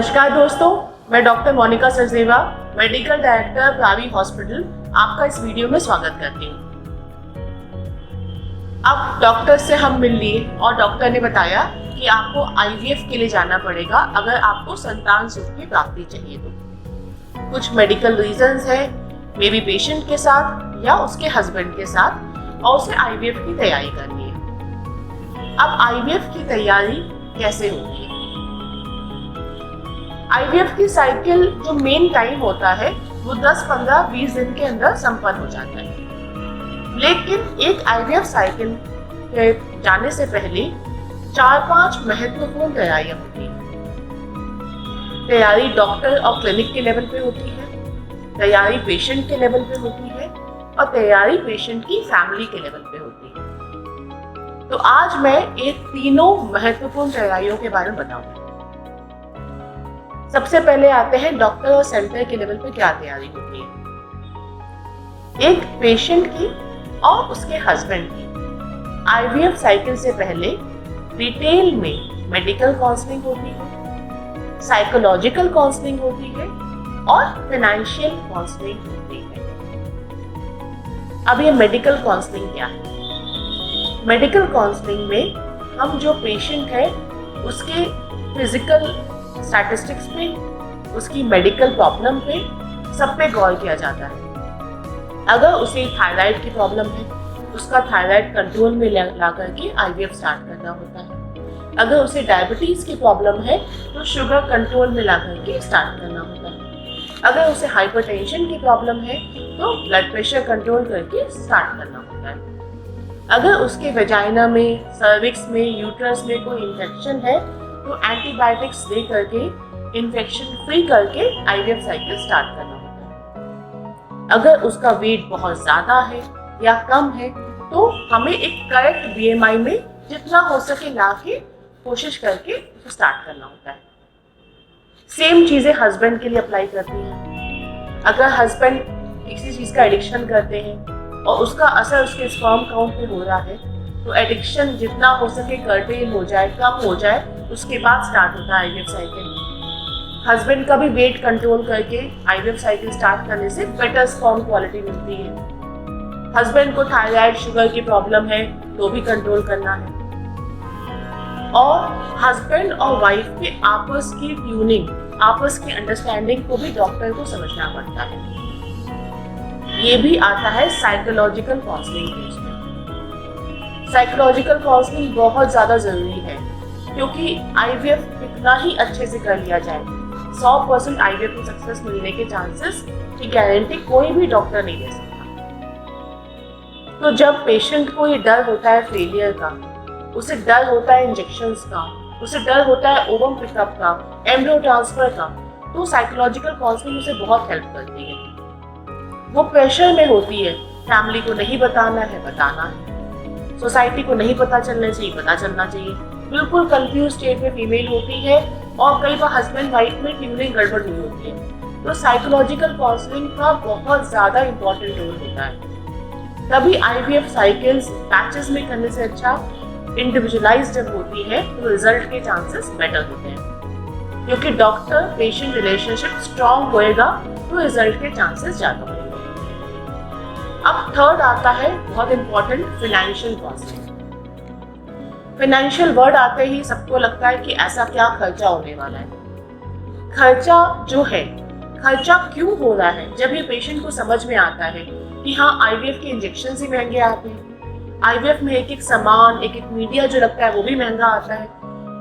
नमस्कार दोस्तों, मैं doctor Monika Sachdeva, medical director Pravi hospital, आपका इस वीडियो में स्वागत करती हूँ। अब डॉक्टर से हम मिल लिए और डॉक्टर ने बताया कि आपको IVF के लिए जाना पड़ेगा अगर आपको संतान सुख की प्राप्ति चाहिए तो। कुछ मेडिकल रीजंस है, मे बी पेशेंट के साथ या उसके हस्बैंड के साथ, और उसे IVF की तैयारी करनी है। अब IVF की तैयारी कैसे होगी? IVF की साइकिल जो मेन टाइम होता है वो 10, 15, 20 दिन के अंदर संपन्न हो जाता है। लेकिन एक IVF साइकिल के जाने से पहले 4-5 महत्वपूर्ण तैयारियां होती हैं। तैयारी डॉक्टर और क्लिनिक के लेवल पे होती है, तैयारी पेशेंट के लेवल पे होती है और तैयारी पेशेंट की फैमिली के लेवल पे होती है। तो आज मैं एक तीनों महत्वपूर्ण तैयारियों के बारे में बताऊंगी। सबसे पहले आते हैं डॉक्टर और सेंटर के लेवल पे क्या तैयारी होती है। एक पेशेंट की और उसके हस्बैंड की IVF साइकिल से पहले डिटेल में मेडिकल काउंसलिंग होती है, साइकोलॉजिकल काउंसलिंग होती है और फाइनेंशियल काउंसलिंग होती है। अब ये मेडिकल काउंसलिंग क्या है? मेडिकल काउंसलिंग में हम जो पेशेंट है उसके फिजिकल स्टैटिस्टिक्स पे, उसकी मेडिकल प्रॉब्लम पे, सब पे गौर किया जाता है। अगर उसे थायराइड की प्रॉब्लम है, उसका थायराइड कंट्रोल में ला करके IVF स्टार्ट करना होता है। अगर उसे डायबिटीज की प्रॉब्लम है तो शुगर कंट्रोल में ला करके स्टार्ट करना होता है। अगर उसे हाइपरटेंशन की प्रॉब्लम है तो ब्लड प्रेशर कंट्रोल करके स्टार्ट करना होता है। अगर उसके वेजाइना में, सर्विक्स में, यूट्रस में कोई इन्फेक्शन है तो एंटीबायोटिक्स दे करके इन्फेक्शन फ्री करके IVF साइकिल स्टार्ट करना होता है। अगर उसका वेट बहुत ज्यादा है या कम है तो हमें एक करेक्ट BMI में जितना हो सके ला के कोशिश करके स्टार्ट करना होता है। सेम चीजें हस्बैंड के लिए अप्लाई करती हैं। अगर हस्बैंड किसी चीज का एडिक्शन करते हैं और उसका असर उसके स्पर्म काउंट पे हो रहा है तो एडिक्शन जितना हो सके कर्टेल हो जाए, कम हो जाए, उसके बाद स्टार्ट होता है IVF साइकिल। हस्बैंड का भी वेट कंट्रोल करके IVF साइकिल स्टार्ट करने से बेटर स्पर्म क्वालिटी मिलती है। हस्बैंड को थायराइड, शुगर की प्रॉब्लम है तो भी कंट्रोल करना है। और हस्बैंड और वाइफ के आपस की ट्यूनिंग, आपस की अंडरस्टैंडिंग को भी डॉक्टर को समझना पड़ता है। ये भी आता है साइकोलॉजिकल काउंसलिंग केस में। साइकोलॉजिकल काउंसलिंग बहुत ज्यादा जरूरी है क्योंकि IVF कितना ही अच्छे से कर लिया जाए, 100% IVF में सक्सेस मिलने के चांसेस की गारंटी कोई भी डॉक्टर नहीं दे सकता। तो जब पेशेंट को ये डर होता है फेलियर का, उसे डर होता है इंजेक्शंस का, उसे डर होता है ओवम पिकअप का, एम्ब्रियो ट्रांसफर का, तो साइकोलॉजिकल काउंसलिंग उसे बहुत हेल्प करती है। वो प्रेशर में होती है, फैमिली को नहीं बताना है, बताना है, सोसाइटी को नहीं पता चलना चाहिए, पता चलना चाहिए। बिल्कुल कंफ्यूज स्टेट में फीमेल होती है और कई बार हस्बैंड वाइफ में ट्यूनिंग गड़बड़ हुई होती है। तो साइकोलॉजिकल काउंसलिंग का बहुत ज्यादा इंपॉर्टेंट रोल होता है। तभी IVF साइकिल्स पैचेस में करने से अच्छा इंडिविजुअलाइज जब होती है तो रिजल्ट के चांसेस बेटर होते हैं, क्योंकि डॉक्टर पेशेंट रिलेशनशिप स्ट्रॉन्ग होएगा तो रिजल्ट के चांसेस ज्यादा होंगे। अब थर्ड आता है बहुत important, financial counselling. Financial word आते ही सबको लगता है कि ऐसा क्या खर्चा होने वाला है। खर्चा जो है, खर्चा क्यों हो रहा है, जब ये पेशेंट को समझ में आता है कि हाँ IVF के इंजेक्शन ही महंगे आते हैं, IVF में एक एक सामान, एक एक मीडिया जो लगता है वो भी महंगा आता है।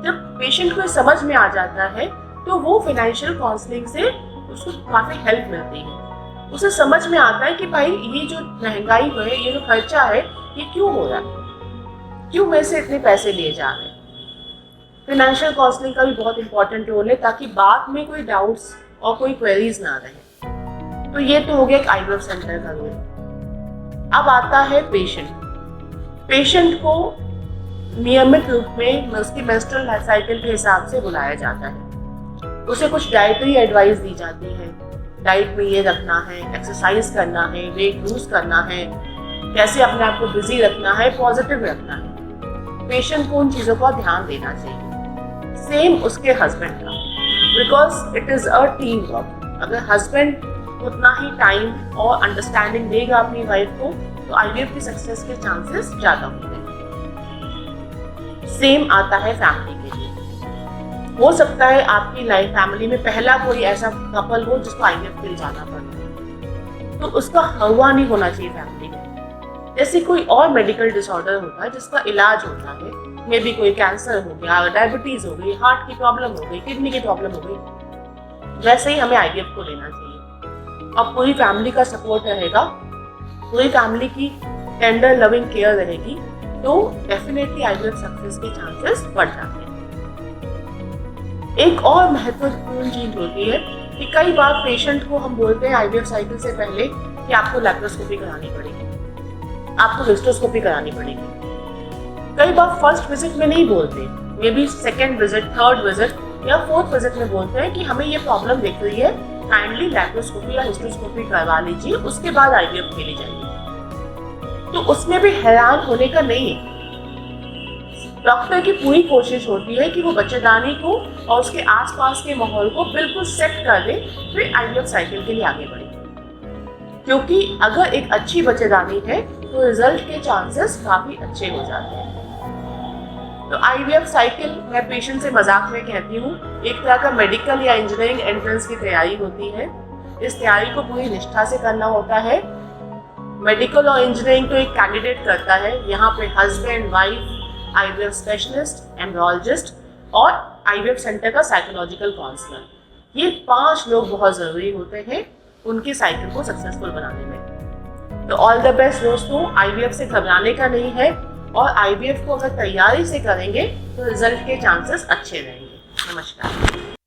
जब पेशेंट को समझ में आ जाता है तो वो फाइनेंशियल काउंसलिंग से उसको काफी हेल्प मिलती है। उसे समझ में आता है कि भाई ये जो महंगाई है, ये जो खर्चा है, ये क्यों हो रहा है, क्यों मेरे से इतने पैसे लिए जा रहे हैं। फाइनेंशियल काउंसलिंग का भी बहुत इंपॉर्टेंट रोल है ताकि बाद में कोई डाउट्स और कोई क्वेरीज ना रहे। तो ये तो हो गया एक IVF सेंटर का रोल। अब आता है पेशेंट। पेशेंट को नियमित रूप में उसकी मेंस्ट्रुअल साइकिल के हिसाब से बुलाया जाता है। उसे कुछ डाइटरी एडवाइस दी जाती है, डाइट में ये रखना है, एक्सरसाइज करना है, वेट लूज करना है, कैसे अपने आप को बिजी रखना है, पॉजिटिव रखना है। पेशेंट को उन चीज़ों का ध्यान देना चाहिए। सेम उसके हस्बैंड का, because it is a team work. अगर हस्बैंड उतना ही टाइम और अंडरस्टैंडिंग देगा अपनी वाइफ को तो IVF की सक्सेस के चांसेस ज़्यादा होते हैं। सेम आता है फैमिली के लिए। हो सकता है आपकी लाइफ फैमिली में पहला कोई ऐसा कपल हो जिसको IVF के लिए जाना पड़ता, तो उसका हवा नहीं होना चाहिए फैमिली में। जैसे कोई और मेडिकल डिसऑर्डर होता है जिसका इलाज होता है, मे बी कोई कैंसर हो गया, डायबिटीज हो गई, हार्ट की प्रॉब्लम हो गई, किडनी की प्रॉब्लम हो गई, वैसे ही हमें IVF को लेना चाहिए। अब पूरी फैमिली का सपोर्ट रहेगा, पूरी फैमिली की टेंडर लविंग केयर रहेगी, तो डेफिनेटली IVF सक्सेस के चांसेस बढ़ जाते हैं। एक और महत्वपूर्ण चीज होती है कि कई बार पेशेंट को हम बोलते हैं IVF साइकिल से पहले कि आपको लैप्रोस्कोपी करानी पड़ेगी, आपको हिस्टोस्कोपी करानी पड़ेगी। कई बार फर्स्ट विजिट में नहीं बोलते, may be second visit, third visit या फोर्थ विजिट में बोलते हैं कि हमें ये प्रॉब्लम दिख रही है, काइंडली लैप्रोस्कोपी या हिस्टोस्कोपी करवा लीजिए, उसके बाद IVF के लिए जाइए। तो उसमें भी हैरान होने का नहीं है। डॉक्टर की पूरी कोशिश होती है कि वो बच्चेदानी को और उसके आसपास के माहौल को बिल्कुल सेट कर दे, फिर IVF साइकिल के लिए आगे बढ़े। क्योंकि अगर एक अच्छी बच्चेदानी है तो रिजल्ट के चांसेस काफी अच्छे हो जाते हैं। तो IVF साइकिल मैं पेशेंट से मजाक में कहती हूँ, एक तरह का मेडिकल या इंजीनियरिंग एंट्रेंस की तैयारी होती है। इस तैयारी को पूरी निष्ठा से करना होता है। मेडिकल और इंजीनियरिंग तो एक कैंडिडेट करता है, यहाँ पे husband, wife, IVF specialist, embryologist और IVF सेंटर का साइकोलॉजिकल काउंसलर, ये 5 लोग बहुत ज़रूरी होते हैं उनकी साइकिल को सक्सेसफुल बनाने में। तो ऑल द बेस्ट दोस्तों, IVF से घबराने का नहीं है, और IVF को अगर तैयारी से करेंगे तो रिजल्ट के चांसेस अच्छे रहेंगे। नमस्कार।